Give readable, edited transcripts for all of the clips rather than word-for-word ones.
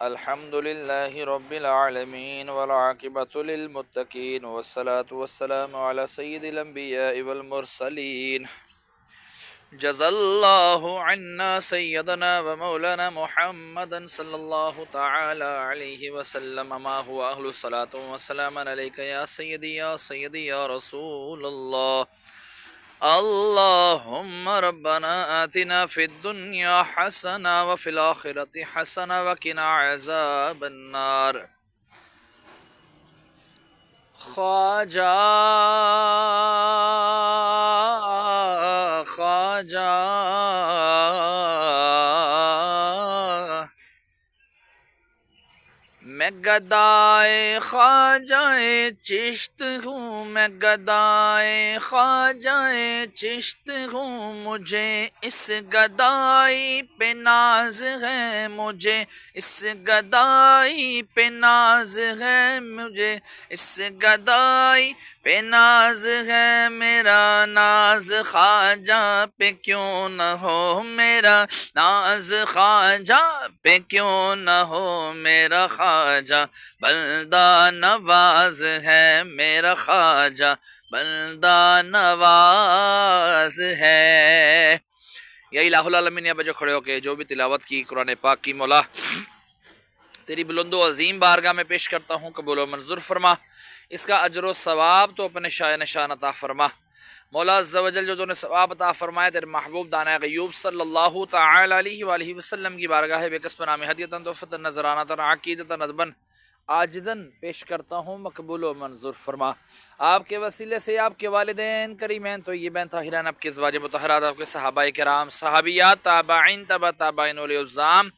الحمد لله رب العالمين والعاقبة للمتقين والصلاة والسلام على سيد الأنبياء والمرسلين جزا الله عنا سيدنا ومولانا محمدا صلى الله تعالى عليه وسلم ما هو أهل الصلاة والسلام عليك يا سيدي يا سيدي يا رسول الله اللهم ربنا آتنا في الدنيا حسنة وفي الآخرة حسنة وقنا عذاب النار خواجہ خواجہ میں گدائے خواجہ چشت ہوں، میں گدائے خواجہ چشت ہوں، مجھے اس گدائی پہ ناز ہے، مجھے اس گدائی پہ ناز ہے، مجھے اس گدائی پہ ناز ہے، میرا ناز خواجہ پہ کیوں نہ ہو، میرا ناز خواجہ پہ کیوں نہ ہو، میرا خواجہ بندہ نواز ہے، میرا خواجہ بندہ نواز ہے۔ یا الہ العالمین، یا بجو کھڑے ہو کے جو بھی تلاوت کی قرآن پاک کی، مولا تیری بلند و عظیم بارگاہ میں پیش کرتا ہوں، قبول و منظور فرما، اس کا اجر و ثواب تو اپنے شاہ نشان عطا فرما۔ مولا عز و جل جو تو نے ثواب عطا فرمائے، تیرے محبوب دانہ غیوب صلی اللہ تعالی علیہ وآلہ وسلم کی بارگاہ بے کسب نام ہدیتاً تحفتاً نذرانۃً عقیدتاً ندباً عاجزاً پیش کرتا ہوں، مقبول و منظور فرما۔ آپ کے وسیلے سے آپ کے والدین کریمین طیبین طاہرین، آپ کے ازواج مطہرات، آپ کے صحابہ کرام، صحابیات، تابعین، تبع تابعین، اولیاء الظام،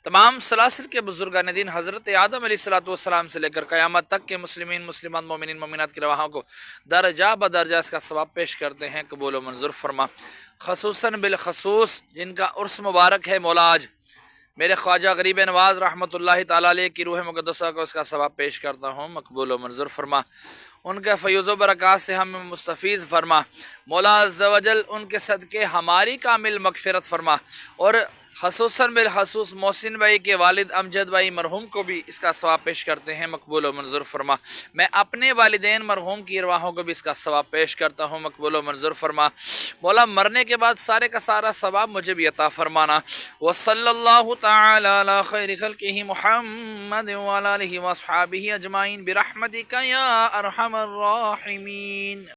تمام سلاسل کے بزرگان دین حضرت آدم علیہ السلام سے لے کر قیامت تک کے مسلمین، مسلمان، مومنین، مومنات کے رواحوں کو درجہ بدرجہ اس کا ثواب پیش کرتے ہیں، قبول و منظور فرما۔ خصوصاً بالخصوص جن کا عرس مبارک ہے مولا آج، میرے خواجہ غریب نواز رحمۃ اللہ تعالیٰ علیہ کی روح مقدسہ کو اس کا ثواب پیش کرتا ہوں، مقبول و منظور فرما۔ ان کے فیض و برکات سے ہم مستفیض فرما، مولا عز و جل ان کے صدقے ہماری کامل مغفرت فرما، اور خصوصاً بالخصوص محسن بھائی کے والد امجد بھائی مرحوم کو بھی اس کا ثواب پیش کرتے ہیں، مقبول و منظور فرما۔ میں اپنے والدین مرحوم کی ارواحوں کو بھی اس کا ثواب پیش کرتا ہوں، مقبول و منظور فرما۔ مولا مرنے کے بعد سارے کا سارا ثواب مجھے بھی عطا فرمانا۔ وصلی اللہ تعالی علی خیر خلقہ محمد وعلی آلہ واصحابہ اجمعین برحمتک یا ارحم الراحمین۔